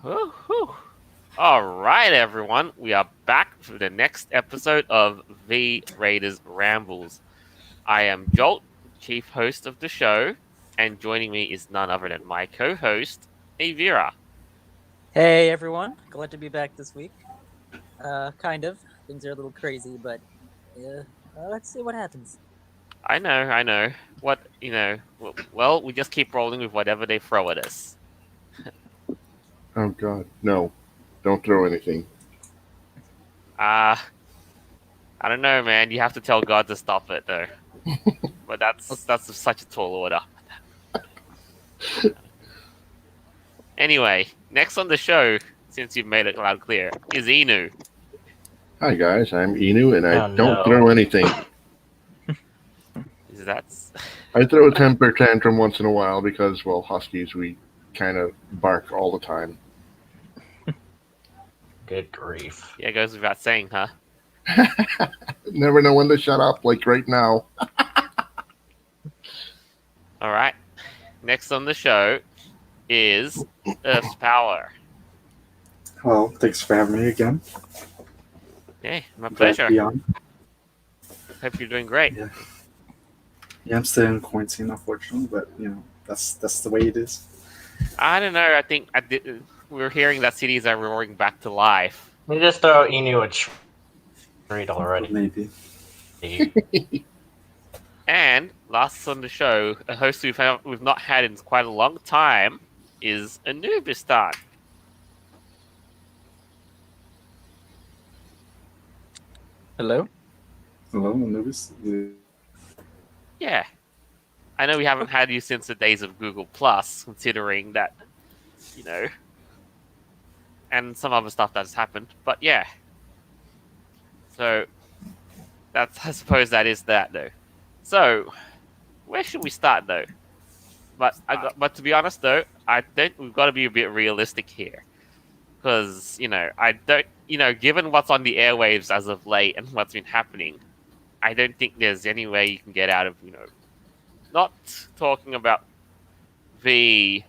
Woo-hoo. All right, everyone. We are back for the next episode of V Raiders Rambles. I am Jolt, chief host of the show, and joining me is none other than my co-host, Avira. Hey everyone, glad to be back this week. Kind of. Things are a little crazy, but let's see what happens. I know. Well, we just keep rolling with whatever they throw at us. Oh God, no! Don't throw anything. Uh, I don't know, man. You have to tell God to stop it, though. But that's such a tall order. Anyway, next on the show, since you've made it loud and clear, is Inu. Hi guys, I'm Inu, and I Oh don't no. throw anything. That's I throw a temper tantrum once in a while because, well, huskies, we kind of bark all the time. Good grief. yeah, it goes without saying, huh? Never know when to shut up, like right now. All right. Next on the show is Earth's Power. Well, thanks for having me again. Hey, my Glad to pleasure. be on. Hope you're doing great. Yeah, I'm still in quarantine, unfortunately, but that's the way it is. I don't know. I think we're hearing that cities are roaring back to life. We just throw Inu a treat already. Maybe. And last on the show, a host we've not had in quite a long time is Anubistan. Hello? Hello, Anubis. Yeah. I know we haven't had you since the days of Google Plus, considering that, and some other stuff that's happened. But yeah. So I suppose that is that though. So where should we start though? But to be honest though, I think we've got to be a bit realistic here, because I don't, given what's on the airwaves as of late and what's been happening, I don't think there's any way you can get out of not talking about the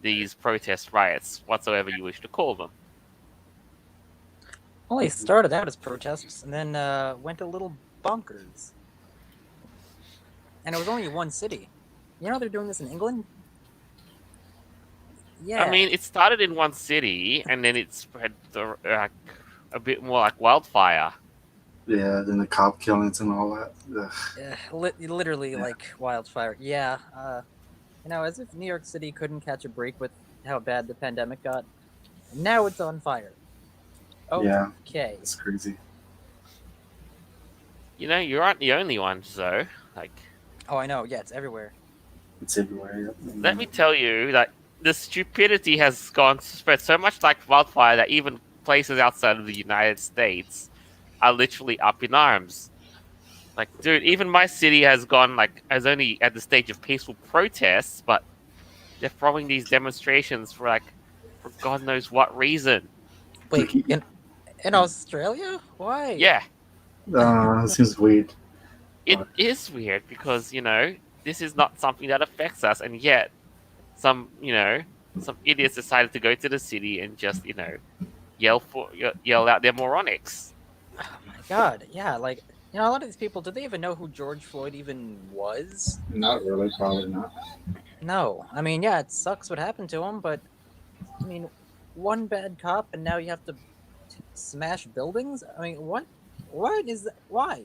these protest riots whatsoever you wish to call them. Well, they started out as protests and then went a little bonkers. And it was only one city. You know they're doing this in England? Yeah. I mean, it started in one city and then it spread a bit more like wildfire. Yeah, then the cop killings and all that. Literally like wildfire. Yeah. As if New York City couldn't catch a break with how bad the pandemic got. Now it's on fire. Yeah. Okay. It's crazy. You aren't the only ones though. Oh, I know. Yeah, it's everywhere. It's everywhere. Yep. Let me tell you that the stupidity has spread so much like wildfire that even places outside of the United States are literally up in arms. Like, dude, even my city has as only at the stage of peaceful protests, but they're throwing these demonstrations for God knows what reason. Wait, in Australia? Why? Yeah. It seems weird. It is weird because, this is not something that affects us, and yet some idiots decided to go to the city and just, yell out their moronics. Oh my god, yeah, a lot of these people, do they even know who George Floyd even was? Not really, probably not. No. I mean, yeah, it sucks what happened to him, but, I mean, one bad cop and now you have to smash buildings? I mean, what? What is that? Why?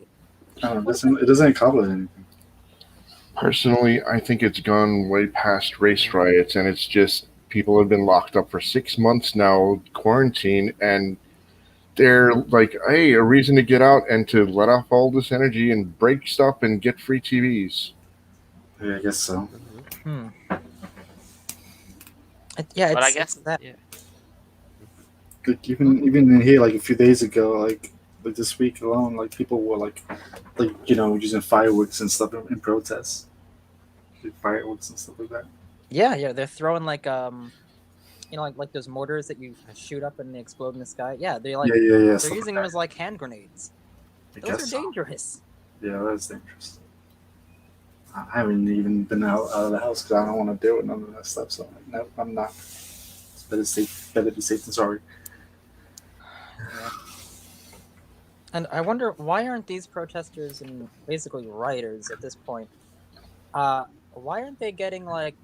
It doesn't accomplish anything. Personally, I think it's gone way past race riots, and it's just people have been locked up for 6 months now, quarantine, and they're like, hey, a reason to get out and to let off all this energy and break stuff and get free TVs. Yeah, I guess so. Yeah, But I it's guess that. yeah. Like even in here, like a few days ago, like this week alone, like people were like using fireworks and stuff in protests. Like fireworks and stuff like that. Yeah, they're throwing like those mortars that you shoot up and they explode in the sky. Yeah, Yeah. they're stuff using like them as like hand grenades. that. I Those guess are so. dangerous. Yeah, that's dangerous. I haven't even been out of the house because I don't want to deal with none of that stuff. So no, I'm not. It's better be safe than sorry. Yeah. And I wonder why aren't these protesters and basically rioters at this point? Why aren't they getting like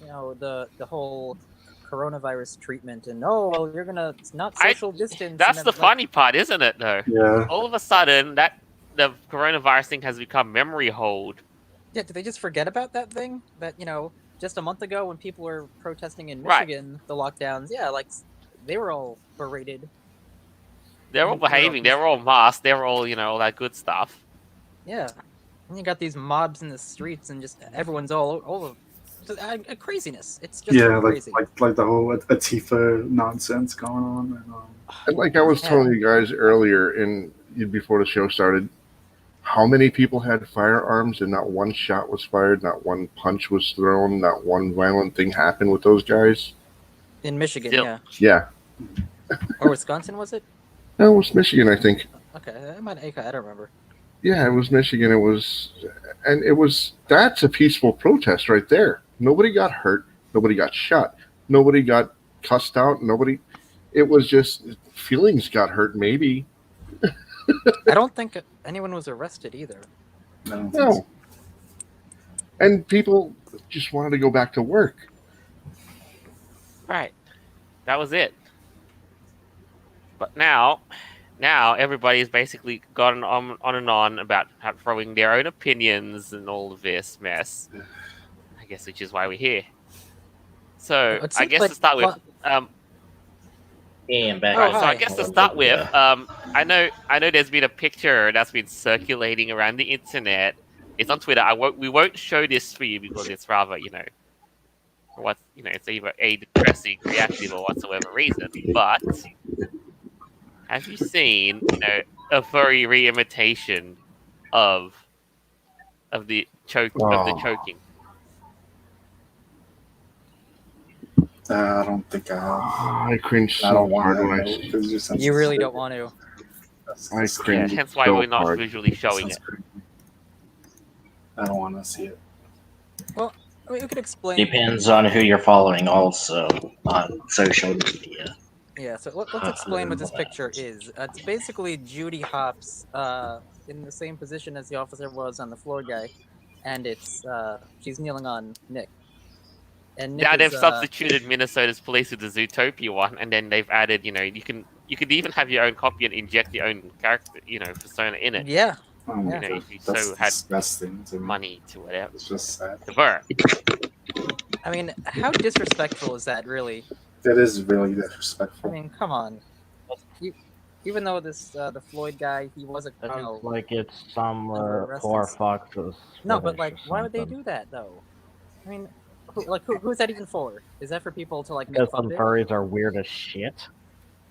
the whole coronavirus treatment and well you're gonna not social distance and That's the then like funny part, isn't it? Though, Yeah. all of a sudden that the coronavirus thing has become memory hold. yeah, did they just forget about that thing that just a month ago when people were protesting in Right. Michigan the lockdowns? Yeah, like they were all berated. They're all behaving. They're all masked. They're all all that good stuff. Yeah, and you got these mobs in the streets and just everyone's all just, craziness. It's just Yeah, crazy. like the whole Atifa nonsense going on, And like I was telling you guys earlier, before the show started, how many people had firearms and not one shot was fired, not one punch was thrown, not one violent thing happened with those guys? In Michigan, Still. yeah, Yeah. or Wisconsin, was it? No, it was Michigan, I think. Okay, I don't remember. Yeah, it was Michigan. That's a peaceful protest right there. Nobody got hurt. Nobody got shot. Nobody got cussed out. It was just feelings got hurt, maybe. I don't think anyone was arrested either. No. And people just wanted to go back to work. Right. That was it. But now everybody's basically gone on and on about throwing their own opinions and all of this mess. I guess which is why we're here. So I guess to start with, Yeah, I'm back. right, so I guess to start with, I know there's been a picture that's been circulating around the internet. It's on Twitter. We won't show this for you because it's rather it's either depressing, reactive, or whatsoever reason. But have you seen a furry re-imitation of the choking? I don't think I have. I cringe I don't so hard want when I to. see It just sounds you really stupid. don't want to. I Yeah, cringe hence why so we're not hard. visually showing it. Sounds crazy. I don't want to see it. Well, I mean, you could explain. Depends on who you're following, also on social media. Yeah, so let's explain what this picture is. It's basically Judy Hopps in the same position as the officer was on the Floyd guy, and she's kneeling on Nick. And Nick Now they've is, substituted Minnesota's police with the Zootopia one, and then they've added, you could even have your own copy and inject your own character, persona in it. Yeah. Oh my Yeah. God. If you That's so had disgusting to me. money to whatever. It's just sad. The bird. I mean, how disrespectful is that, really? That is really I disrespectful. mean, come on. Even though the Floyd guy, he was a It looks like it's some poor foxes. No, but like, fetish or why would they something. do that though? I mean, who's that even for? Is that for people to like make Because fun some of it? furries are weird as shit.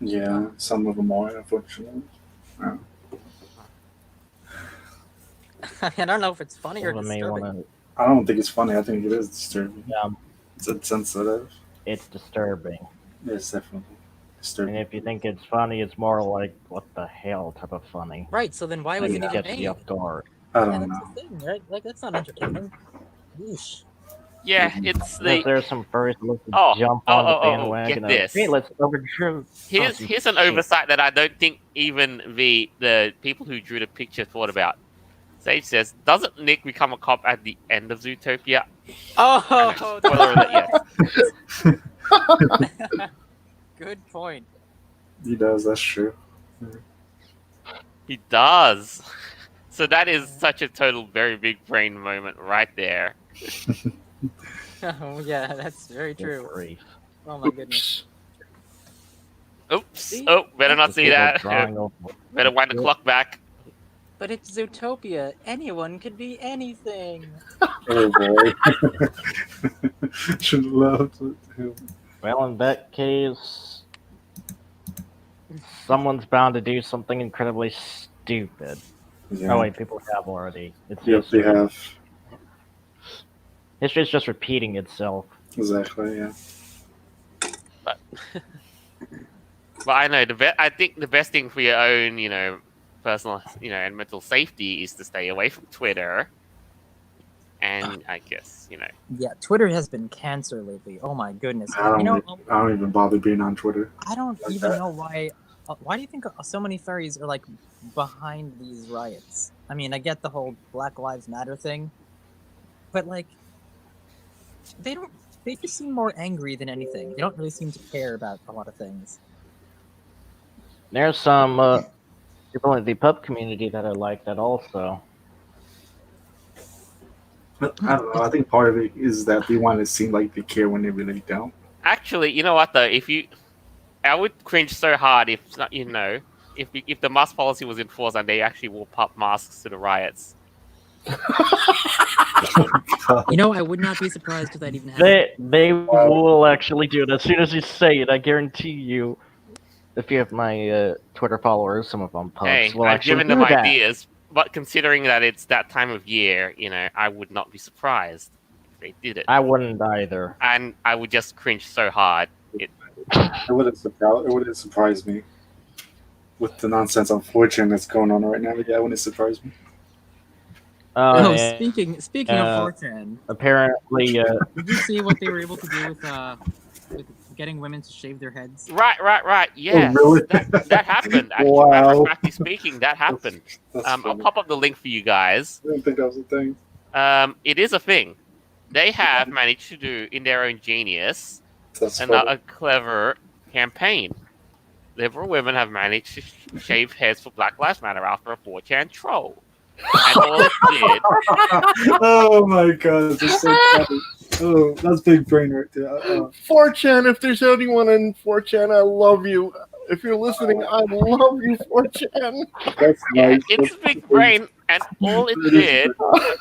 Yeah, some of them are, unfortunately. I don't know if it's funny or Some of them may disturbing. wanna- I don't think it's funny. I think it is disturbing. Yeah, It's insensitive. it's disturbing. It's definitely And disturbing. if you think it's funny, it's more like, what the hell type of funny. Right. So then why was Like, it it even gets made? you off guard. I Yeah, don't that's know. the thing, right? Like that's not entertaining. Yeesh. Yeah, it's Because the there's some furries that look to Oh, jump oh, on the oh, oh, bandwagon get of, this. hey, let's overturn. here's an oversight that I don't think even the people who drew the picture thought about. Sage says, "Doesn't Nick become a cop at the end of Zootopia?" Oh, Spoiler alert, yes. good point. He does. That's true. He does. So that is such a total, very big brain moment right there. Oh yeah, that's very true. Grief. Oh my goodness. Oops. Oops. See? Oh, better not see People that. drawing over- Better wind the clock back. But it's Zootopia. Anyone could be anything. Oh boy. Should love him. Well, in that case, someone's bound to do something incredibly stupid. Yeah. Oh wait, people have already. It's Yep, history. they have. History's just repeating itself. Exactly. Yeah. But I know I think the best thing for your own, personal, and mental safety is to stay away from Twitter. And I guess, Yeah, Twitter has been cancer lately. Oh my goodness. I You know, don't even bother being on Twitter. I don't like even that. know why. Why do you think so many furries are like behind these riots? I mean, I get the whole Black Lives Matter thing, but like, they don't. They just seem more angry than anything. They don't really seem to care about a lot of things. There's some people in the pub community that are like that also. But I don't know. I think part of it is that they want to seem like they care when they really don't. Actually, you know what though? I would cringe so hard if if the mask policy was enforced and they actually wore pup masks to the riots. You know, I would not be surprised if that even happened. They will actually do it as soon as you say it. I guarantee you. If you have my Twitter followers, some of them pubs Hey, will I've actually given do them that. ideas, but considering that it's that time of year, I would not be surprised if they did it. I wouldn't either. And I would just cringe so hard. It wouldn't surprise me with the nonsense on 4chan that's going on right now. Yeah, it wouldn't surprise me. Oh, Yeah, speaking of 4chan, apparently, did you see what they were able to do with getting women to shave their heads? Right. Yes, really? that happened. Actually, Wow. matter of factly speaking, that happened. That's I'll funny. pop up the link for you guys. I didn't think that was a thing. It is a thing. They have managed to do, in their own genius, That's and funny. a clever campaign. Liberal women have managed to shave heads for Black Lives Matter after a 4chan troll. And all it did... Oh my god, that's so funny. Oh, that's big brain right there. 4chan, if there's anyone in 4chan, I love you. If you're listening, I love you, 4chan. That's Yeah, nice. it's That's big brain, and all it did,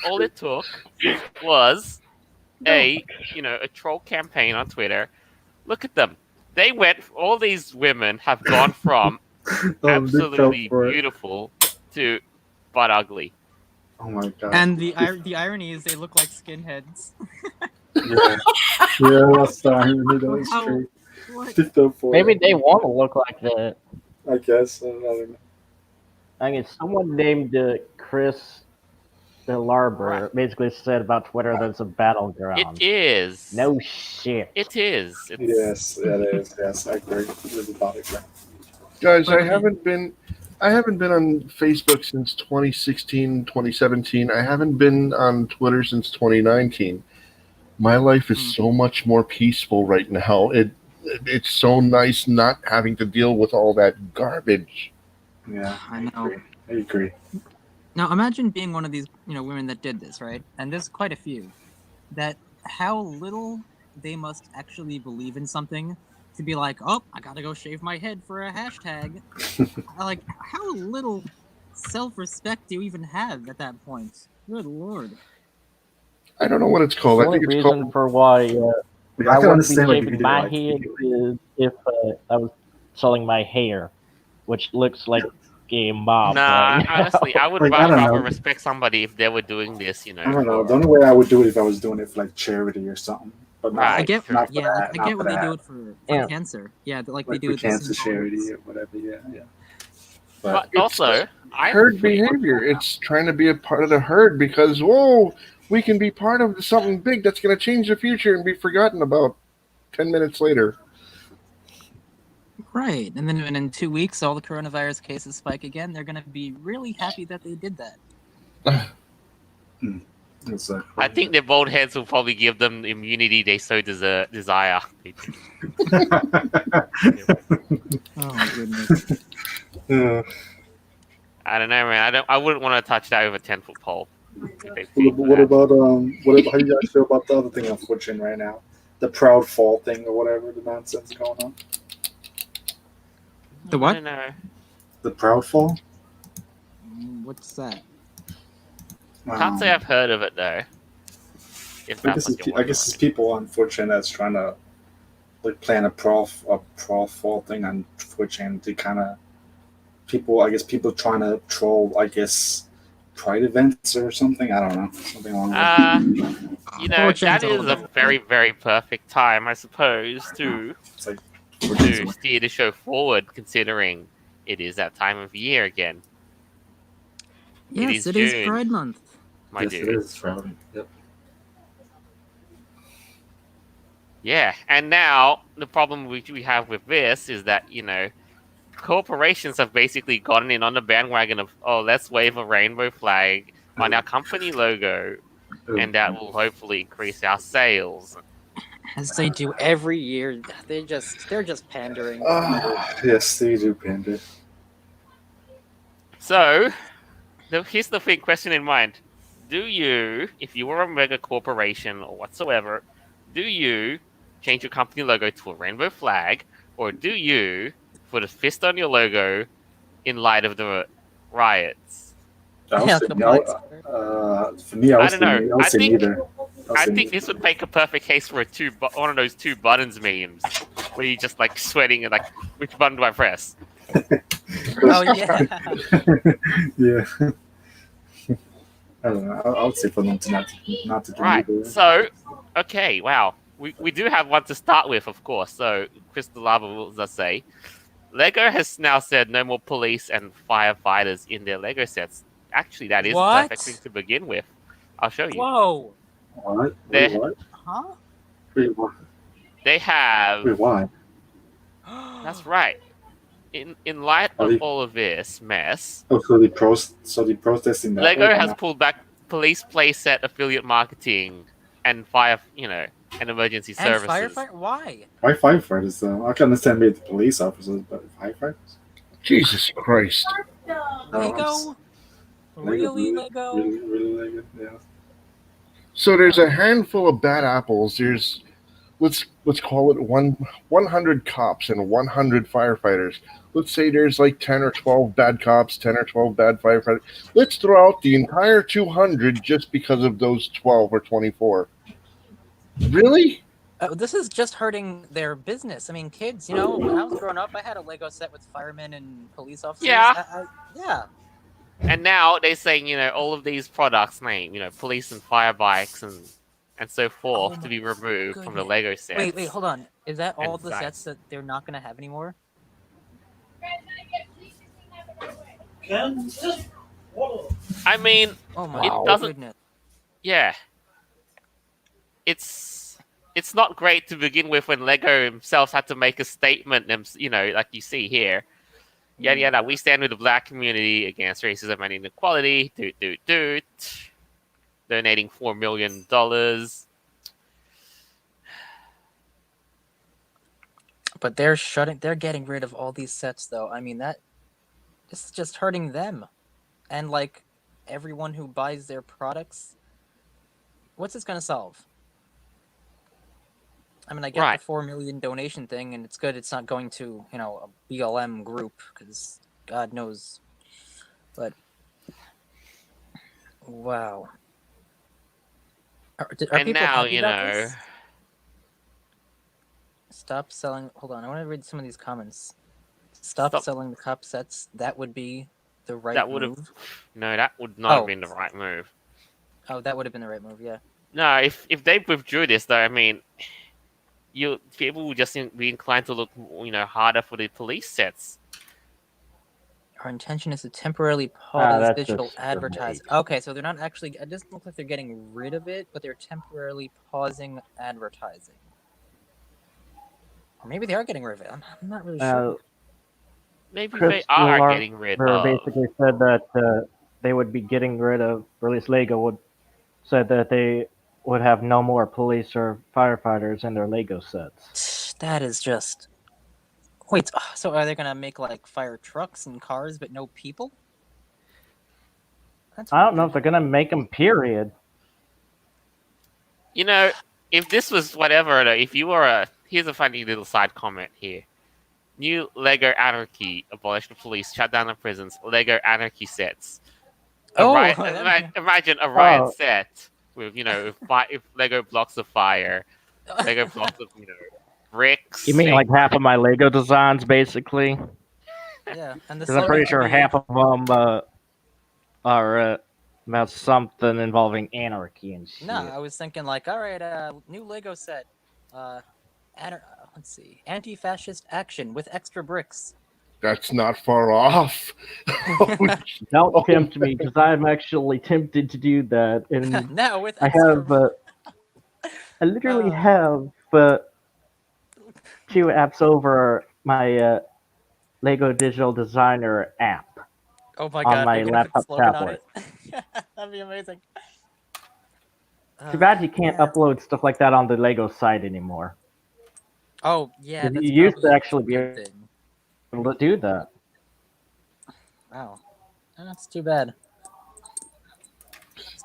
all it took, was a troll campaign on Twitter. Look at them. They went. All these women have gone from absolutely beautiful to butt ugly. Oh my god. And the irony is they look like skinheads. Yeah, that's the irony. That is true. What? maybe they want to look like that. I guess. I don't know. I mean, someone named Chris DeLarber basically said about Twitter that it's a battleground. It is. No shit. It is. Yes, it is. Yes, I agree with the battleground. Guys, I haven't been on Facebook since 2016, 2017. I haven't been on Twitter since 2019. My life is so much more peaceful right now. It's so nice not having to deal with all that garbage. Yeah, I know. I agree. Now imagine being one of these, women that did this, right? And there's quite a few. That how little they must actually believe in something to be like, oh, I gotta go shave my head for a hashtag. Like, how little self-respect do you even have at that point? Good lord. I don't know what it's called. The I only think it's reason called. for why I I can wouldn't be understand like if you shaving did my like head is if I was selling my hair, which looks like a mob. Nah, right now. honestly, I would Like, I much don't rather know. respect somebody if they were doing this, I don't know. The only way I would do it if I was doing it for like charity or something. But not, Right. I get, not for yeah, that. I not get for what they that. do it for Yeah. cancer. Yeah, like they Like do for it cancer charity or whatever. Yeah. But It's also, herd behavior. It's trying to be a part of the herd because, we can be part of something big that's going to change the future and be forgotten about 10 minutes later. Right, and then in 2 weeks, all the coronavirus cases spike again. They're going to be really happy that they did that. I think their bald heads will probably give them the immunity they so desire. Oh my goodness. I don't know, man. I wouldn't want to touch that over 10-foot pole. What about how you guys feel about the other thing on 4chan right now? The proud fall thing or whatever the nonsense going on. The what? I don't know. The proud fall? What's that? Can't say I've heard of it though. If I that's guess what you're it's people on 4chan that's trying to like plan a prowl fall thing on 4chan to kind of people trying to troll pride events or something. I don't know, something along those. that is a very, very perfect time, I suppose, to steer the show forward, considering it is that time of year again. Yes, it is Pride Month. My dude. It is Pride. Yep. Yeah, and now the problem we have with this is that corporations have basically gotten in on the bandwagon of let's wave a rainbow flag on our company logo, and that will hopefully increase our sales. As they do every year. They're just pandering. Yes, they do, Panda. So, here's the thing: question in mind: do you, if you were a mega corporation or whatsoever, do you change your company logo to a rainbow flag, or do you put a fist on your logo in light of the riots? I Yeah, was the thinking, black for me, I I was don't know. thinking, I was I saying think- neither. I think this would make a perfect case for one of those two buttons memes, where you just like sweating and like, which button do I press? Oh yeah. Yeah. I don't know. I would say for them to not to do Right. neither. So, okay, wow. We do have one to start with, of course. So, Crystal Lava will just say, Lego has now said no more police and firefighters in their Lego sets. Actually, that is the What? perfect thing to begin with. I'll show you. Whoa. What? They- Wait, what? Huh? Wait, what? They have. Wait, why? That's right. In light Are of they- all of this mess, Oh, so they protesting that. Lego way, has not- pulled back police playset affiliate marketing and and emergency And services. firefighter? Why? Why firefighters though? I can understand maybe the police officers, but firefighters. Jesus Christ. Lego? Really, Lego? Really Lego? Yeah. So there's a handful of bad apples. There's let's call it 100 cops and 100 firefighters. Let's say there's like 10 or 12 bad cops, 10 or 12 bad firefighters. Let's throw out the entire 200 just because of those 12 or 24. Really? This is just hurting their business. I mean, kids, when I was growing up, I had a Lego set with firemen and police officers. Yeah. Yeah. And now they're saying, all of these products name, police and fire bikes and so forth Oh to my be removed from the goodness. Lego sets. Wait, hold on. Is that all And the size. sets that they're not going to have anymore? I mean, Oh my It doesn't- goodness. yeah. It's not great to begin with when Lego themselves had to make a statement, like you see here. Yada yada, we stand with the black community against racism and inequality. Donating $4 million. But they're getting rid of all these sets though. I mean, this is just hurting them. And like everyone who buys their products. What's this going to solve? I mean, I get Right. the 4 million donation thing, and it's good it's not going to, a BLM group, because God knows. But, wow. Are And people now, happy about this? Stop selling. Hold on, I want to read some of these comments. Stop selling the cop sets. That would be the right That would've- move. No, that would not have been the right move. Oh, that would have been the right move, yeah. No, if they withdrew this, though, I mean, people would just be inclined to look, harder for the police sets. Our intention is to temporarily pause that's digital just advertising. Okay, so they're not actually. It doesn't look like they're getting rid of it, but they're temporarily pausing advertising. Or maybe they are getting rid of it. I'm not really sure. Maybe Chris they are Lar- getting rid Or of. basically said that they would be getting rid of, or at least Lego said that they would have no more police or firefighters in their Lego sets. That is just. Wait, so are they gonna make like fire trucks and cars, but no people? That's I don't know weird. if they're gonna make them. Period. If this was whatever, if you were here's a funny little side comment here. New Lego Anarchy, abolish the police, shut down the prisons, Lego Anarchy sets. Imagine a riot set with, if Lego blocks of fire, Lego blocks of, bricks. You mean like half of my Lego designs, basically? Yeah, and the Because I'm pretty slogan sure could be- half of them are about something involving anarchy and shit. No, I was thinking like, all right, new Lego set. Let's see, anti-fascist action with extra bricks. That's not far off. Don't tempt me, because I'm actually tempted to do that. And Now with I extra have, I literally Uh, have 2 apps over my Lego Digital Designer app. Oh my On god, my are you gonna put the laptop slogan tablet. on it? That'd be amazing. Too bad you can't Yeah. upload stuff like that on the Lego site anymore. Oh yeah, 'Cause that's you used to probably actually a be good thing. able to do that. Wow, that's too bad.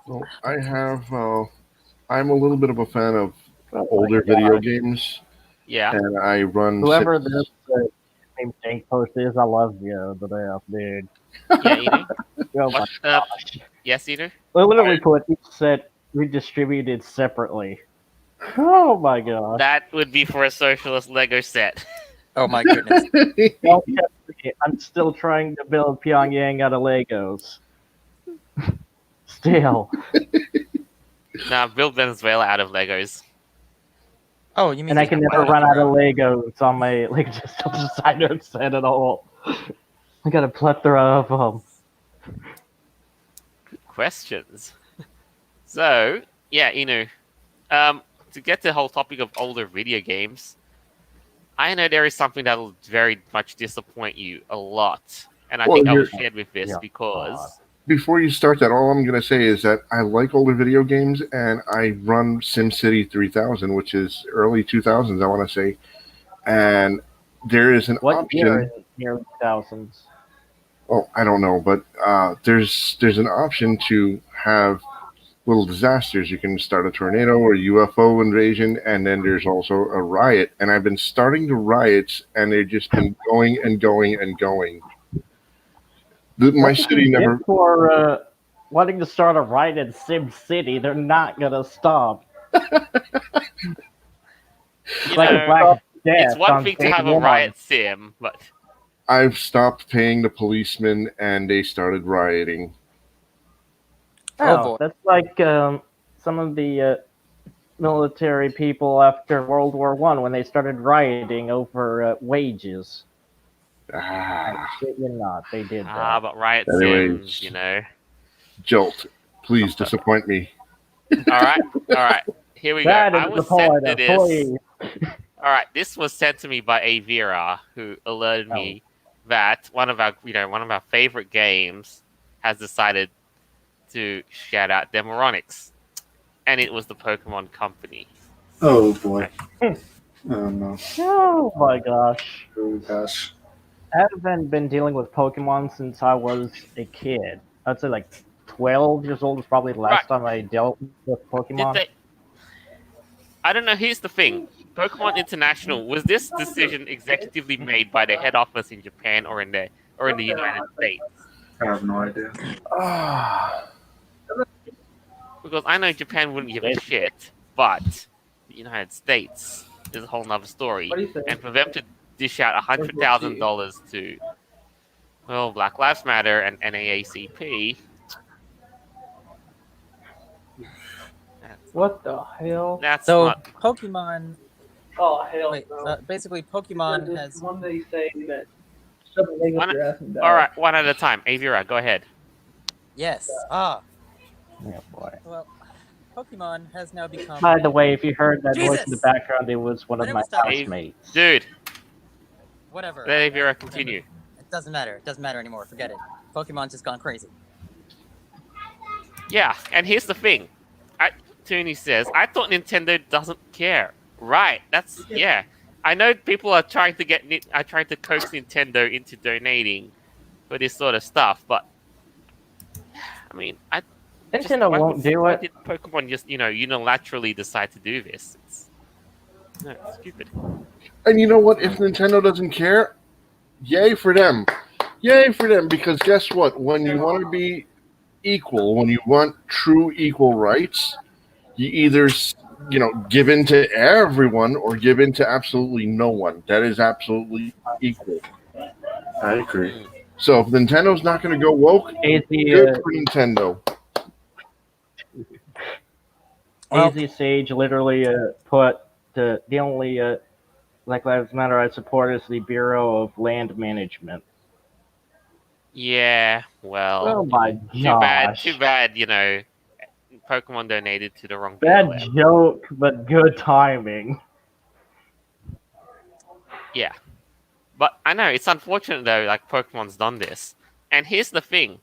Well, I have. I'm a little bit of a fan of Oh my older video games, Yeah. and I run. Whoever Sims- this name Jake post is, I love you to death, dude. Yeah, Inu. Oh my What? gosh. Yes, Inu. They literally put each set redistributed separately. Oh my gosh. That would be for a socialist Lego set. Oh my goodness. Don't test me. I'm still trying to build Pyongyang out of Legos. Still. Nah, build Venezuela out of Legos. Oh, you mean? And I just can never build run out your of own? Legos on my Lego Digital Designer set at all. I got a plethora of them. Questions. So, yeah, Inu. To get to the whole topic of older video games, I know there is something that will very much disappoint you a lot. And I Well, think I was you're- shared with this Yeah. because Before you start that, all I'm going to say is that I like older video games, and I run SimCity 3000, which is early 2000s, I want to say. And there is an What option. year in the early thousands? Oh, I don't know, but there's an option to have little disasters. You can start a tornado or UFO invasion, and then there's also a riot. And I've been starting the riots, and they've just been going and going and going. My What city you never. did for wanting to start a riot in Sim City, they're not gonna stop. you Like know, a Black it's Death one on thing to day have a one. riot sim, but I've stopped paying the policemen, and they started rioting. Oh, Oh, boy. that's like some of the military people after World War One when they started rioting over wages. Ah, Shit you not, they did that. but riot Anyways. sims, you know. Jolt, please disappoint me. All right. Here we go. That I is the was sent point to of this. please. All right, this was sent to me by Avira, who alerted me that one of our favorite games has decided to shout out their Moronics, and it was the Pokemon Company. Oh boy. Oh no. Oh my gosh. Oh gosh. I haven't been dealing with Pokemon since I was a kid. I'd say like 12 years old was probably the last time I dealt with Did Pokemon. they? I don't know. Here's the thing: Pokemon International, was this decision executively made by the head office in Japan or in the United States? I have no idea. Because I know Japan wouldn't give a shit, but the United States is a whole nother story. And for them to dish out $100,000 to, well, Black Lives Matter and NAACP. What the hell? That's So not. Pokemon. Oh hell Wait, basically Pokemon has. one they say that shove a leg One- up your ass and die. All right, one at a time. Avira, go ahead. Yes. Yeah, boy. Well, Pokemon has now become. By the way, if you heard that voice in the Jesus! background, it was one of I my never stopped. housemates. Dude, Whatever. let Avira continue. It doesn't matter. It doesn't matter anymore. Forget it. Pokemon's just gone crazy. Yeah, and here's the thing. Tooney says, I thought Nintendo doesn't care. Right, that's, yeah. I know people are trying to coax Nintendo into donating for this sort of stuff, but, I mean, Nintendo won't do why it. did Pokemon just, unilaterally decide to do this? It's stupid. And you know what? If Nintendo doesn't care, yay for them. Yay for them, because guess what? When you want to be equal, when you want true equal rights, you either, give in to everyone or give in to absolutely no one. That is absolutely equal. I agree. So if Nintendo's not going to go woke, good for Nintendo. AZ Sage literally put the only Black Lives Matter I support is the Bureau of Land Management. Yeah, well, Oh my gosh. too bad, Pokemon donated to the wrong Bad BLM. joke, but good timing. Yeah. But I know it's unfortunate though. Like Pokemon's done this, and here's the thing: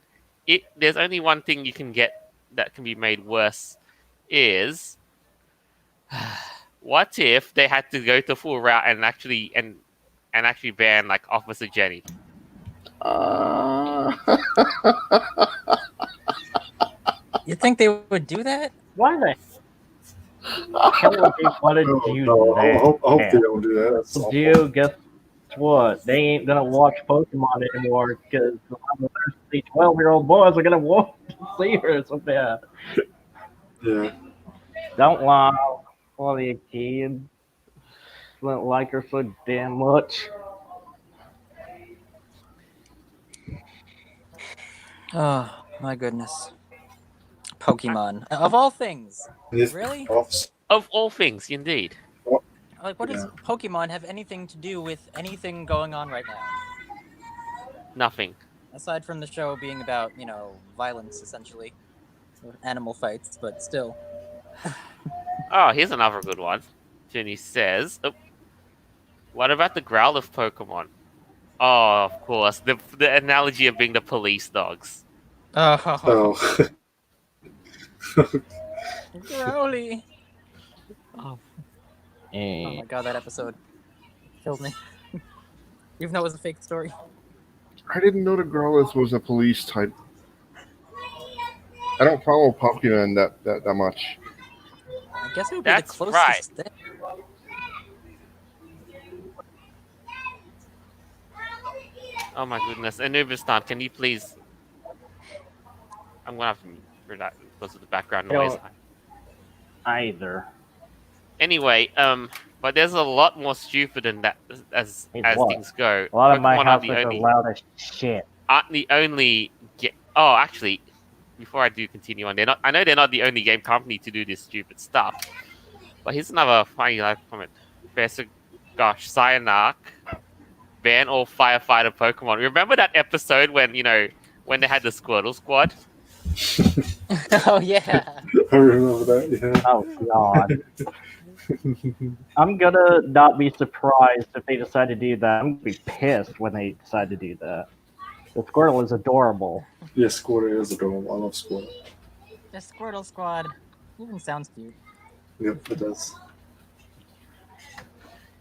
there's only one thing you can get that can be made worse. Is what if they had to go to full route and actually ban like Officer Jenny? You think they would do that? Why the hell would they want to Oh, do no, that? I hope they don't do that. That's awful. Dude, guess what? They ain't gonna watch Pokemon anymore because a lot of thirsty 12-year-old boys are gonna want to see her so bad. Yeah. Don't lie. All the kids don't like her so damn much. Oh my goodness. Pokemon. Of all things. And if Really? Of all things, indeed. Like, what does Pokemon have anything to do with anything going on right now? Nothing. Aside from the show being about, violence, essentially. Or animal fights, but still. Oh, here's another good one. Jenny says, what about the Growlithe Pokemon? Oh, of course. The analogy of being the police dogs. Oh, Oh. Growly. Oh. Oh my god, that episode killed me. Even though it was a fake story. I didn't know the Growlithe was a police type. I don't follow Pokemon that much. I guess it would be That's the right. closest thing. Oh my goodness. Anubis-san, can you please... I'm gonna have to mute for that because of the background noise. Either. Anyway, but there's a lot more stupid than that as what? things go. A lot of my Pokemon houses are loud as shit. aren't the only oh, actually, before I do continue on, I know they're not the only game company to do this stupid stuff. But here's another funny life comment. Gosh, Cyanarch ban all firefighter Pokemon. Remember that episode when they had the Squirtle Squad? Oh yeah. I remember that, yeah. Oh god. I'm gonna not be surprised if they decide to do that. I'm gonna be pissed when they decide to do that. The Squirtle is adorable. Yeah, Squirtle is adorable. I love Squirtle. The Squirtle Squad. Even sounds cute. Yep, it does.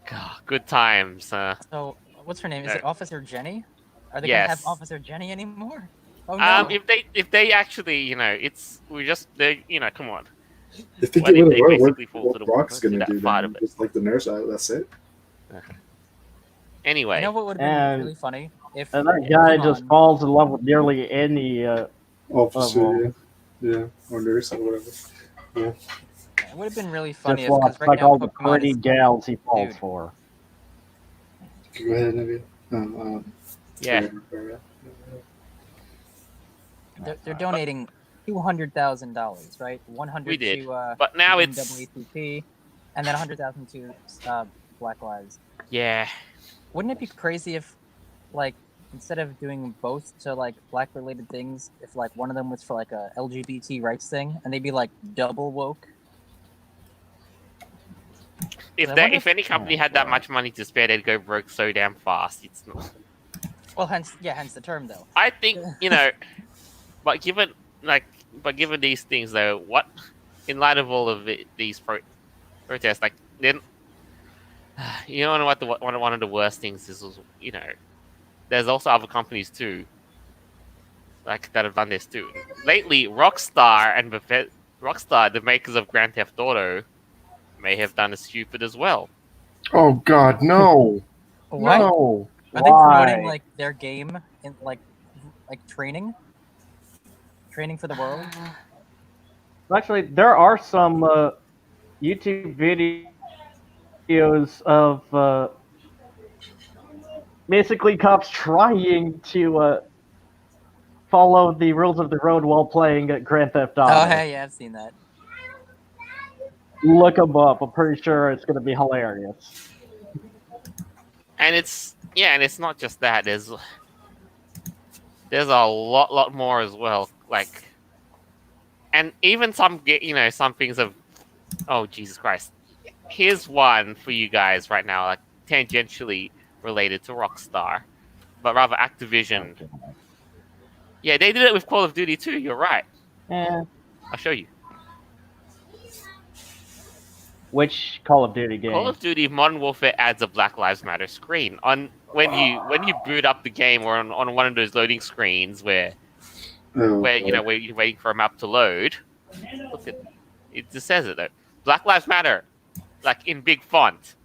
God, good times. So, what's her name? Is it Officer Jenny? Are they Yes. gonna have Officer Jenny anymore? Oh no. If they actually, come on. If they What get if rid they of her, basically fall what to the Brock's to gonna that do part then? of it? Just like the nurse, that's it. Anyway, You know what would have been And- really funny? If And that guy Pokemon- just falls in love with nearly any Officer, yeah, or nurse or whatever. It would have been really funny just because watch right like now all the Pokemon pretty is gals he falls Dude. for. Go ahead, Navia. yeah. they're donating $200,000, right? 100 We did, to but now it's NAACP, and then 100,000 to Black Lives. yeah. Wouldn't it be crazy if, like, instead of doing both to like black related things, if like one of them was for like a LGBT rights thing, and they'd be like double woke? If I wonder if any company had that much money to spare, they'd go broke so damn fast. It's not. Well, hence the term though. I think but given these things though, what in light of all of these protests, like then what one of the worst things is was there's also other companies too, like that have done this too. Lately, Rockstar, the makers of Grand Theft Auto, may have done as stupid as well. Oh God, no! What? No! Are they Why? promoting like their game in like training for the world? Actually, there are some YouTube videos of basically cops trying to follow the rules of the road while playing Grand Theft Auto. Oh, hey, yeah, I've seen that. Look them up. I'm pretty sure it's going to be hilarious. And it's not just that. There's a lot more as well. Like, and even some things of, oh Jesus Christ. Here's one for you guys right now. Like tangentially, related to Rockstar, but rather Activision. Okay. Yeah, they did it with Call of Duty too. You're right. Eh, I'll show you. which Call of Duty game? Call of Duty Modern Warfare adds a Black Lives Matter screen on when you boot up the game or on one of those loading screens where Oh, where you know where you're waiting for a map to load. Look at it. Just says it though. Black Lives Matter, like in big font.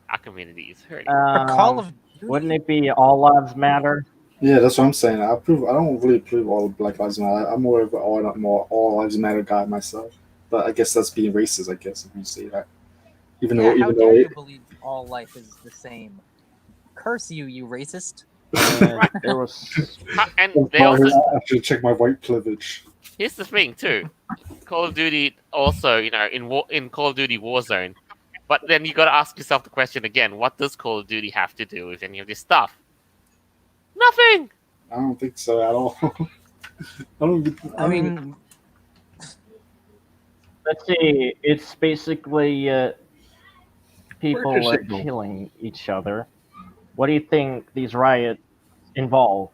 Our community is hurting. For Call of Duty? Wouldn't it be All Lives Matter? yeah, that's what I'm saying. I don't really approve all of Black Lives Matter. I'm more of an all Lives Matter guy myself. But I guess that's being racist. I guess if you say that, even Yeah, though how even dare though you believe all life is the same? Curse you, you racist! There was And they also I should check my white privilege. here's the thing too. Call of Duty also, in Call of Duty Warzone. But then you got to ask yourself the question again: what does Call of Duty have to do with any of this stuff? Nothing. I don't think so at all. I mean, let's see. It's basically people Where's your signal? killing each other. What do you think these riots involve?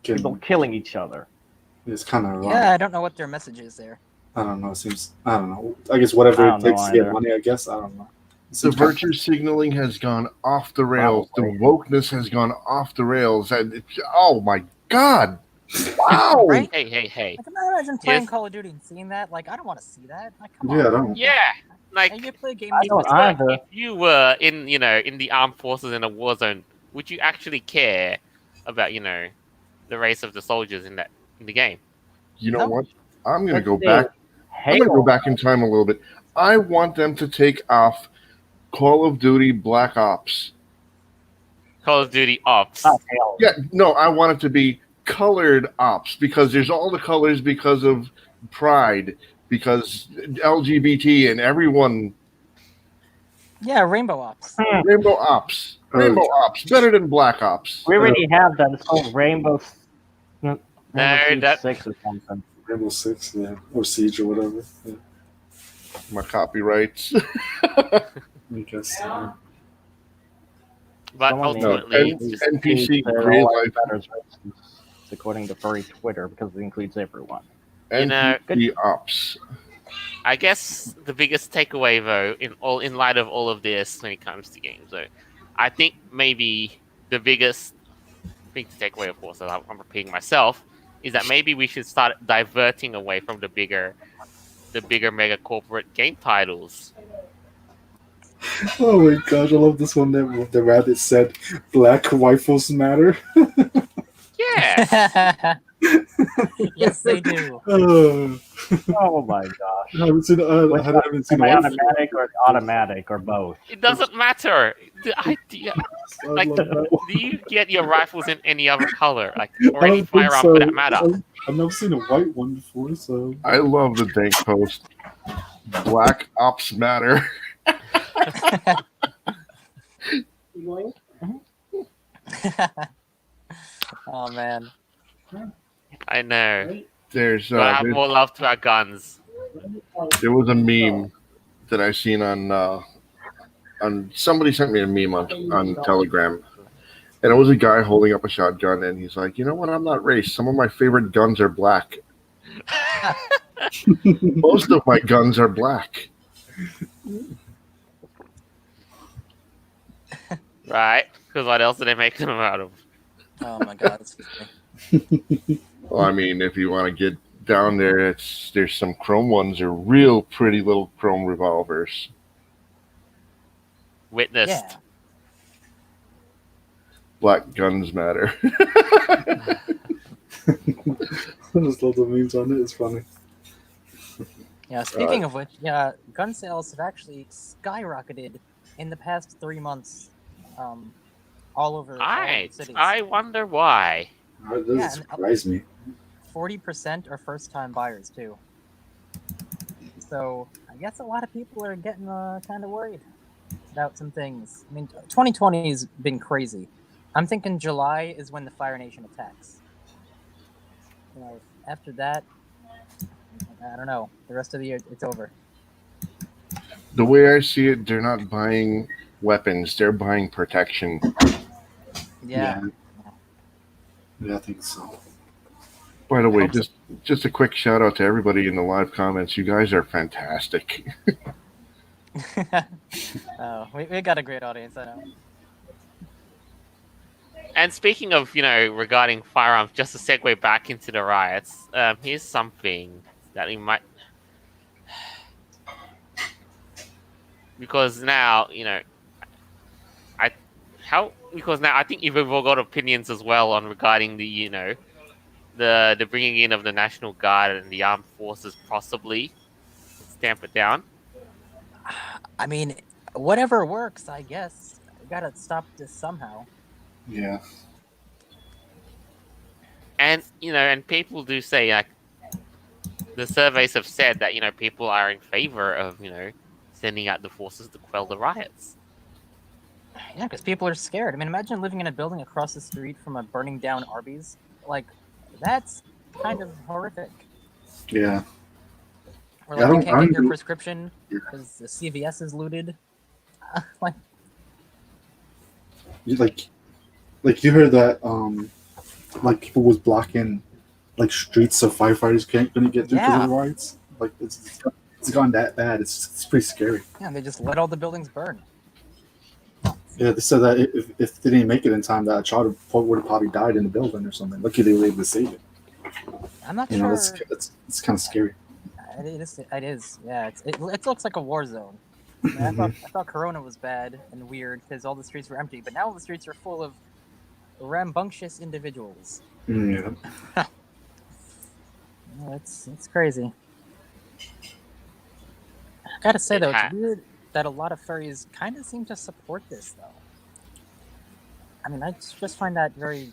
People killing each other. it's kind of wrong. yeah, I don't know what their message is there. I don't know. It seems I don't know. I guess whatever I it don't know takes to get either. money. I guess I don't know. It The seems kind of- virtue signaling has gone off the rails. Probably. The wokeness has gone off the rails. And oh my god! Wow! Right? Hey. I can imagine playing Yes. Call of Duty and seeing that. Like, I don't want to see that. Like, come Yeah, I on. don't. Yeah, like Hey, you play a game. I this don't much. either. if you were in the armed forces in a war zone, would you actually care about the race of the soldiers in the game? You know No. what? I'm gonna Let's go see. back. I'm gonna go Halo. back in time a little bit. I want them to take off Call of Duty Black Ops. Call of Duty Ops. Not Halo. Yeah, no, I want it to be colored ops because there's all the colors because of pride, because LGBT and everyone. Yeah, Rainbow Ops. Rainbow Ops. Rainbow Ops. Better than Black Ops. We already have that. It's called Rainbow Siege that- 6 or something. Rainbow Six, yeah, or Siege or whatever. Yeah, My copyrights. I guess. But Someone ultimately, and- just- NPC Their Grey All Life. Lives Matter's racist, according to furry Twitter, because it includes everyone. You know- NPC Ops. I guess the biggest takeaway though, in light of all of this when it comes to games, though, I think maybe the biggest thing to take away, of course, and I'm repeating myself, is that maybe we should start diverting away from the bigger mega corporate game titles. Oh my gosh, I love this one. That the rabbit said, "Black rifles matter." Yeah, Yes, they do. Oh my gosh. I haven't seen. Which I haven't seen. Am I a rifle. automatic or automatic or both? it doesn't matter. The idea, I like, love that one. do you get your rifles in any other color, like, or I any don't think firearm so. for that matter? I've never seen a white one before, so I love the dank post. Black Ops matter. Oh man. I know. There's Gotta have more love to our guns. there was a meme that I seen on somebody sent me a meme on Telegram, and it was a guy holding up a shotgun, and he's like, you know what? I'm not race. Some of my favorite guns are black. Most of my guns are black. Right? Because what else do they make them out of? Oh my god. It's funny. Well, I mean, if you want to get down there, there's some chrome ones are real pretty little chrome revolvers. Witnessed. Yeah. Black guns matter. I just love the memes on it. It's funny. Yeah. Speaking of which, yeah, gun sales have actually skyrocketed in the past 3 months, all over cities. I wonder why. That doesn't Yeah, surprise me. 40% are first-time buyers too. So I guess a lot of people are getting kind of worried about some things. I mean, 2020 has been crazy. I'm thinking July is when the Fire Nation attacks. You know, after that, I don't know. The rest of the year, it's over. The way I see it, they're not buying weapons. They're buying protection. Yeah. Yeah, I think so. By the way, hope so. just a quick shout out to everybody in the live comments. You guys are fantastic. Oh, we got a great audience, I know. And speaking of, regarding firearms, just to segue back into the riots, here's something that we might, because now, because now I think you've all got opinions as well on regarding the, the bringing in of the National Guard and the armed forces possibly stamp it down. I mean, whatever works, I guess. We gotta stop this somehow. Yeah. And and people do say, like, the surveys have said that people are in favor of sending out the forces to quell the riots. Yeah, because people are scared. I mean, imagine living in a building across the street from a burning down Arby's. Like, that's kind of horrific. Yeah. Or Yeah, like, you can't get your do- prescription because the CVS is looted. Like, like you heard that like people was blocking like streets so firefighters couldn't get through because of the riots. Like it's gone that bad. It's pretty scary. yeah, they just let all the buildings burn. Yeah, they said that if they didn't make it in time, that a child would have probably died in the building or something. Lucky they were able to save it. I'm not You sure. know, it's kind of scary. It is. Yeah, it looks like a war zone. I thought Corona was bad and weird because all the streets were empty, but now all the streets are full of rambunctious individuals. Yeah. It's crazy. I gotta say though, it's weird that a lot of furries kind of seem to support this though. I mean, I just find that very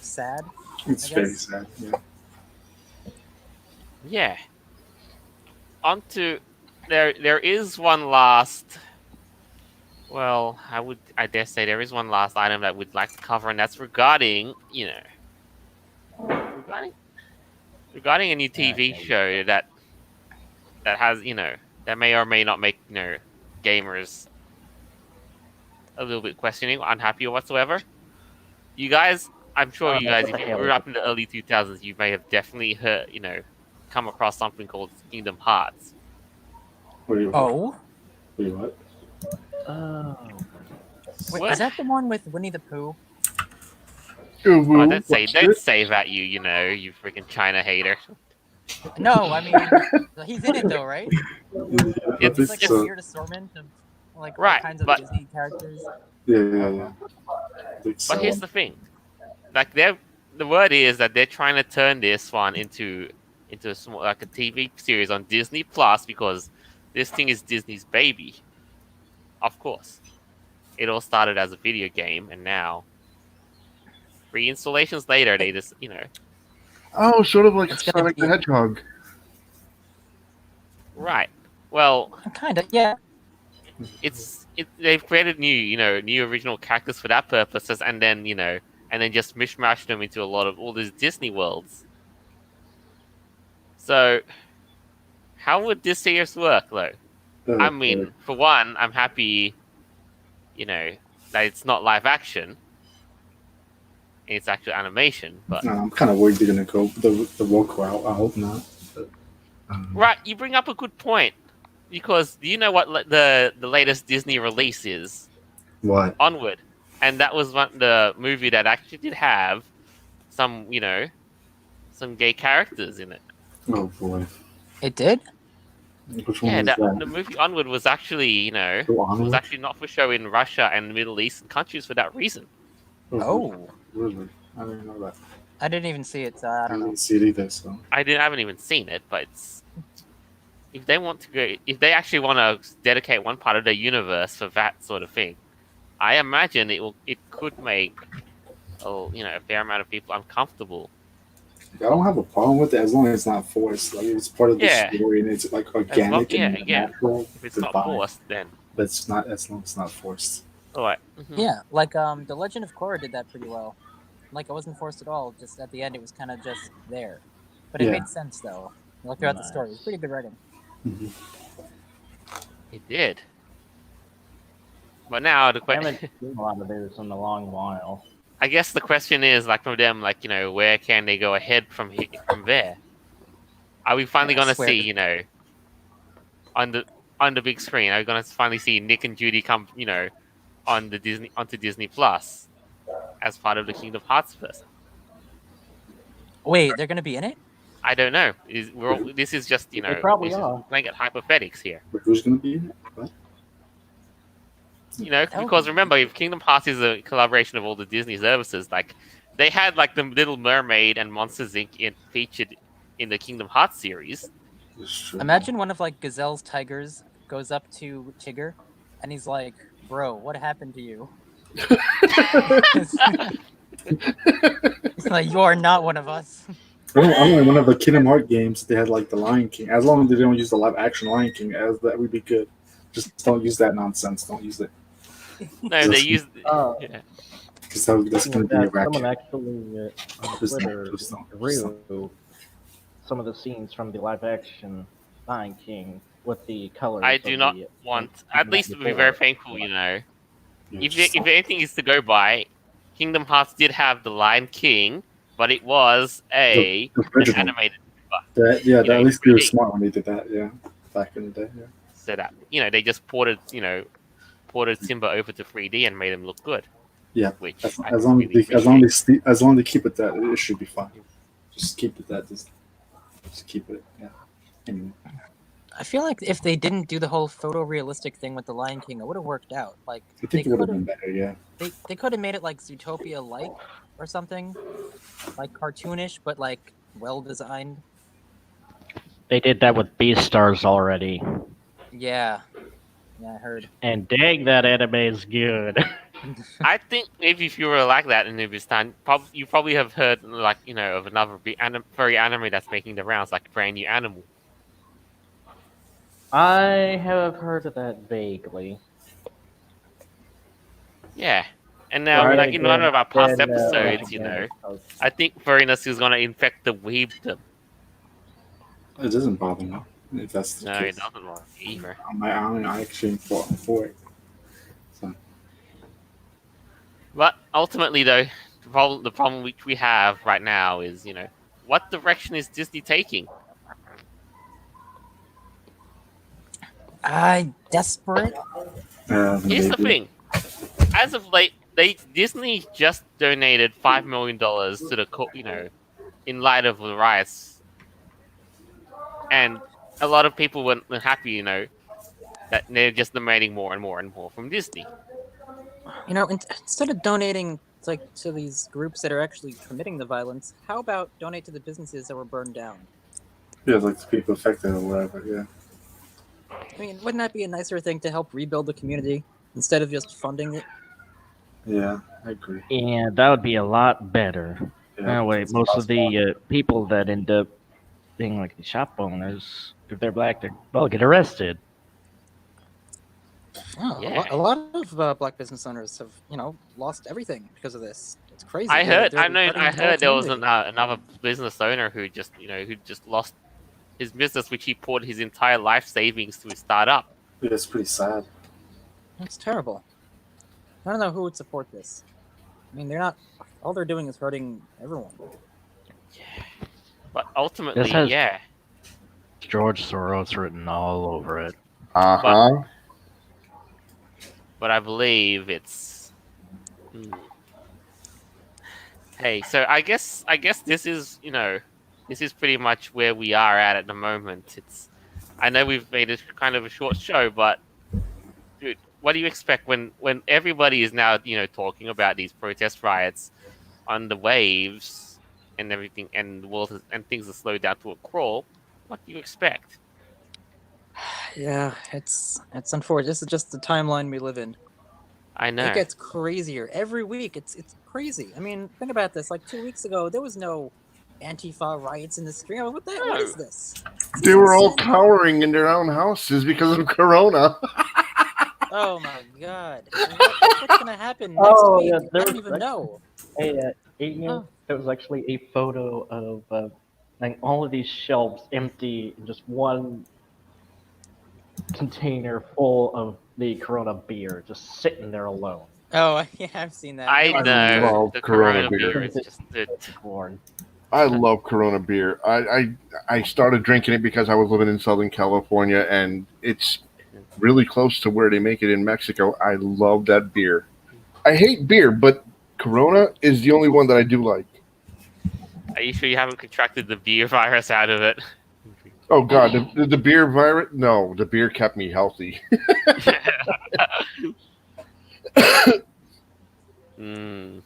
sad. It's very sad. Yeah. Yeah. There is one last. Well, I dare say there is one last item that we'd like to cover, and that's regarding regarding a new TV show that has that may or may not make gamers a little bit questioning, unhappy or whatsoever. You guys, I'm sure you guys, if you grew up in the early 2000s, you may have definitely heard, come across something called Kingdom Hearts. Oh. Wait, what? Wait, What? is that the one with Winnie the Pooh? Oh, don't say that, you freaking China hater. No, I mean he's in it though, right? It's like a weird assortment of like all kinds of Disney characters. Yeah. But here's the thing, like the word is that they're trying to turn this one into a small, like a TV series on Disney Plus, because this thing is Disney's baby. Of course, it all started as a video game, and now 3 installations later, they just Oh, sort of like Sonic the Hedgehog. Right. Well, kind of, yeah. They've created new original characters for that purposes, and then just mishmashed them into a lot of all these Disney worlds. So, how would this series work, though? I mean, for one, I'm happy, that it's not live action. It's actual animation, but... No, I'm kind of worried they're going to go the woke route. I hope not. But, Right, you bring up a good point. Because do you know what the latest Disney release is? What? Onward. And that was the movie that actually did have some, some gay characters in it. Oh, boy. It did? Which one was that? The movie Onward was actually, was actually not for show in Russia and the Middle Eastern countries for that reason. Oh. Really? I didn't know that. I didn't even see it, so I don't know. didn't see it either, so... I haven't even seen it, but if they actually want to dedicate one part of their universe for that sort of thing, I imagine it could make a fair amount of people uncomfortable. I don't have a problem with it as long as it's not forced. Like, it's part of the story and it's like organic and natural. If it's not forced, then. But it's not, as long as it's not forced. All right. Mm-hmm. Yeah, like The Legend of Korra did that pretty well. Like, it wasn't forced at all. Just at the end, it was kind of just there. But it made sense though. Like throughout the story, it was pretty good writing. Mm-hmm. It did. But now the I question, haven't seen a lot of those in a long while. I guess the question is like from them, like where can they go ahead from there? Are we finally I gonna swear. see on the big screen? Are we gonna finally see Nick and Judy come on the onto Disney Plus as part of the Kingdom Hearts verse? Wait, they're gonna be in it? I don't know. This is just They probably we're are. playing at hypothetics here. But who's gonna be in it? What? That would Because be remember, if Kingdom Hearts is a collaboration of all the Disney services, like they had like the Little Mermaid and Monsters Inc. Featured in the Kingdom Hearts series. It's true. Imagine one of like Gazelle's tigers goes up to Tigger, and he's like, "Bro, what happened to you?" He's like, "You are not one of us." I don't know, one of the Kingdom Hearts games, they had like the Lion King. As long as they don't use the live action Lion King, as that would be good. Just don't use that nonsense. Don't use it. No, they used. Oh. Yeah. Because that's going to be a Someone ratchet. actually on Just Twitter don't. drew some of the scenes from the live action Lion King with the colors. I do of not the, want. At least it would be very painful, Yeah, If just if anything is to go by, Kingdom Hearts did have the Lion King, but it was the an original. animated At least they were 3D. smart when they did that. Yeah, back in the day. Yeah. So that they just ported Simba over to 3D and made him look good. Yeah, Which as, I as long really as long appreciate. as long as they keep it that, it should be fine. Just keep it that. Just keep it. Yeah. Anyway. I feel like if they didn't do the whole photorealistic thing with the Lion King, it would have worked out. Like I they think it would could have been have, better. Yeah. they could have made it like Zootopia like or something, like cartoonish, but like well designed. They did that with Beastars already. Yeah, I heard. And dang, that anime is good. I think maybe if you were like that in Uzbekistan, you probably have heard like of another furry anime that's making the rounds, like Brand New Animal. I have heard of that vaguely. Yeah, and now Right, like in one of our past then, episodes, I think furriness is gonna infect the weebdom. It doesn't bother me if that's the No, case. it doesn't want either. I'm actually for it. So. But ultimately, though, the problem which we have right now is, what direction is Disney taking? Desperate. Here's the Maybe. thing: as of late, Disney just donated $5 million to the in light of the riots, and a lot of people weren't happy, that they're just donating more and more and more from Disney. Instead of donating to these groups that are actually committing the violence, how about donate to the businesses that were burned down? Yeah, like the people affected or whatever. Yeah. I mean, wouldn't that be a nicer thing to help rebuild the community instead of just funding it? Yeah, I agree. And that would be a lot better. Yeah, That way, it's most of possible. the people that end up being like the shop owners, if they're black, they'll get arrested. Oh, Yeah. a lot of black business owners have, lost everything because of this. It's crazy. I heard They're hurting the whole there was community. another business owner who just lost his business, which he poured his entire life savings to start up. Yeah, it's pretty sad. That's terrible. I don't know who would support this. I mean, they're not. All they're doing is hurting everyone. But ultimately, This has- yeah. George Soros written all over it. But I believe it's. Hey, so I guess this is this is pretty much where we are at the moment. I know we've made it kind of a short show, but dude, what do you expect when everybody is now talking about these protest riots on the waves and everything, and the world and things are slowed down to a crawl? What do you expect? Yeah, it's unfortunate. This is just the timeline we live in. I know. It gets crazier every week. It's crazy. I mean, think about this. Like 2 weeks ago, there was no Antifa riots in the street. I mean, what is this? They were all cowering in their own houses because of Corona. Oh my god! What's gonna happen next week? yeah, I there don't was even know. Hey, there was actually a photo of like all of these shelves empty and just one container full of the Corona beer just sitting there alone. Oh, yeah, I've seen that. I No one's know love the Corona Corona beer. beer is just it. Corn. I love Corona beer. I started drinking it because I was living in Southern California, and it's really close to where they make it in Mexico. I love that beer. I hate beer, but Corona is the only one that I do like. Are you sure you haven't contracted the beer virus out of it? Oh God, the beer virus? No, the beer kept me healthy. Mm.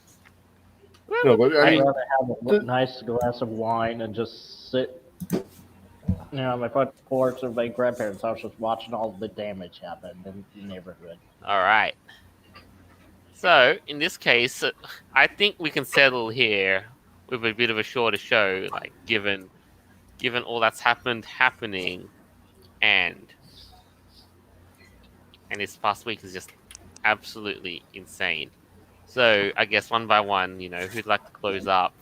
No, but I I'd mean, rather have a nice glass of wine and just sit, on my front porch of my grandparents' house, just watching all the damage happen in the neighborhood. All right. So in this case, I think we can settle here with a bit of a shorter show, like given all that's happening, and this past week is just absolutely insane. So I guess one by one, who'd like to close up,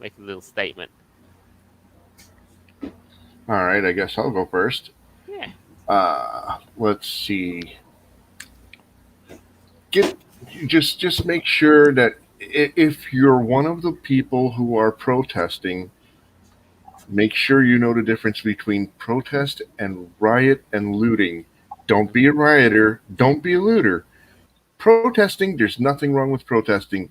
make a little statement. all right, I guess I'll go first. Yeah. Let's see. Just make sure that if you're one of the people who are protesting, make sure you know the difference between protest and riot and looting. Don't be a rioter. Don't be a looter. Protesting, there's nothing wrong with protesting.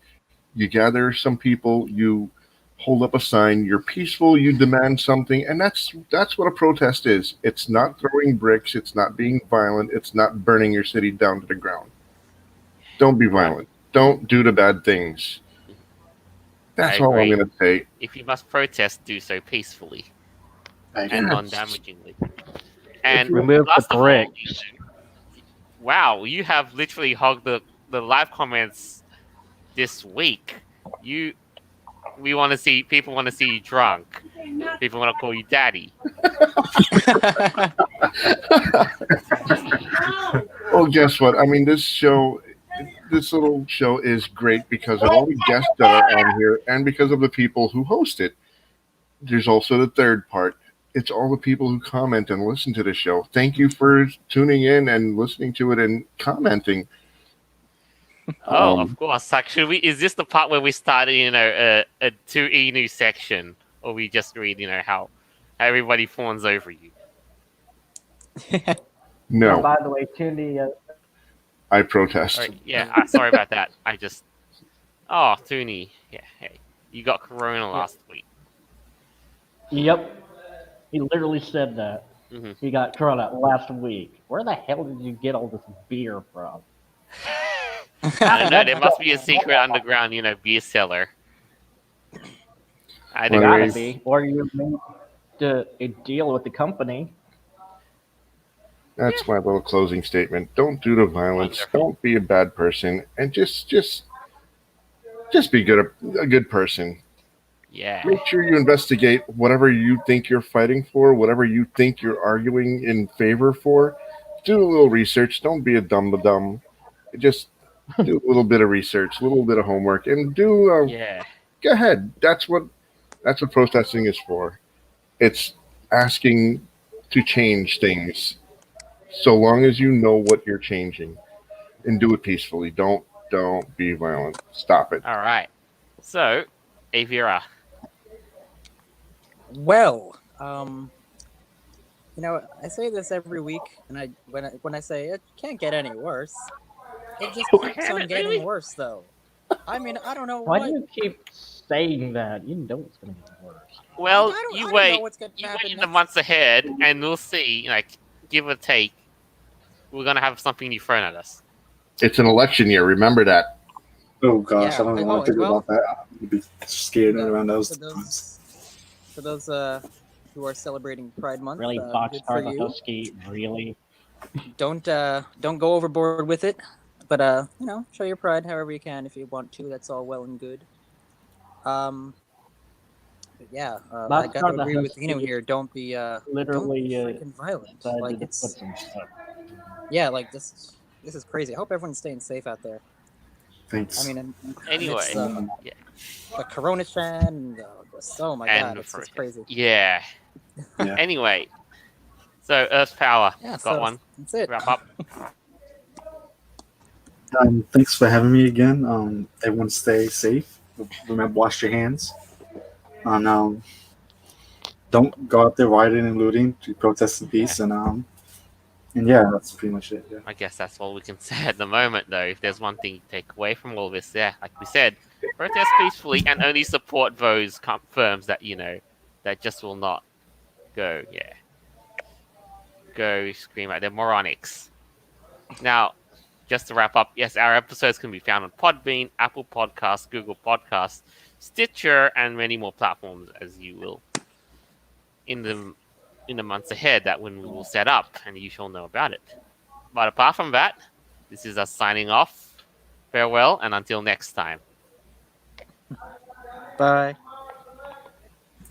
You gather some people, you hold up a sign, you're peaceful, you demand something, and that's what a protest is. It's not throwing bricks, it's not being violent, it's not burning your city down to the ground. Don't be violent. Don't do the bad things. That's I all I'm agree. going to say. If you must protest, do so peacefully and Yes. non-damagingly. And Remove last the of all, bricks. wow, you have literally hogged the live comments this week. People want to see you drunk. People want to call you daddy. Well, guess what? I mean, this little show is great because of all the guests that are on here and because of the people who host it. There's also the third part. It's all the people who comment and listen to the show. Thank you for tuning in and listening to it and commenting. Oh, of course. Actually, is this the part where we started, a 2E news section, or we just read, how everybody fawns over you? No, By the way, Tundi, I protest. All right, yeah, sorry about that. Oh, Toonie. Yeah, hey, you got corona last week. yep, he literally said that. Mm-hmm. He got corona last week. Where the hell did you get all this beer from? I don't know. There must be a secret underground, beer cellar. I Well, don't Gotta anyways, be. Or you made a deal with the company. That's my little closing statement. Don't do the violence. Wonderful. Don't be a bad person, and just be a good person. Yeah. Make sure you investigate whatever you think you're fighting for, whatever you think you're arguing in favor for. Do a little research. Don't be a dumb. Just do a little bit of research, a little bit of homework, and do. Yeah. Go ahead. That's what protesting is for. It's asking to change things, so long as you know what you're changing, and do it peacefully. Don't be violent. Stop it. All right. So, Avira. Well, I say this every week, and when I say it can't get any worse, it just keeps on getting Really? worse, though. I mean, I don't know Why what. do you keep saying that? You know it's gonna get worse. Well, I don't you know wait. what's gonna You happen wait in the next. months ahead, and we'll see. Give or take, we're gonna have something new thrown at us. It's an election year. Remember that. Oh gosh, Yeah, I don't I want know, to think well- about that. I'd be scared around those For times. those who are celebrating Pride Month, Really, good Boxcar for the you. Husky? Really? Don't go overboard with it, but show your pride however you can if you want to. That's all well and good. But yeah, I Boxcar got to the agree with Husky here. Don't be literally, freaking violent. decided Like to it's put some stuff. yeah, like this is crazy. I hope everyone's staying safe out there. Thanks. I mean, and Anyway, it's, yeah. the Corona Chan, oh my And god, it's for- just crazy. Yeah. Yeah. Anyway, So Earth's Power, Yeah, got so one. that's it. Wrap up. That's it. Wrap up. Thanks for having me again. Everyone stay safe. Remember, wash your hands. And don't go out there rioting and looting. To protest in peace. And yeah, that's pretty much it. Yeah. I guess that's all we can say at the moment, though. If there's one thing you take away from all this, yeah, like we said, protest peacefully and only support those firms that that just will not go scream at them moronics. Now, just to wrap up, yes, our episodes can be found on Podbean, Apple Podcasts, Google Podcasts, Stitcher, and many more platforms, as you will in the months ahead. That when we will set up, and you shall know about it. But apart from that, this is us signing off. Farewell, and until next time. Bye.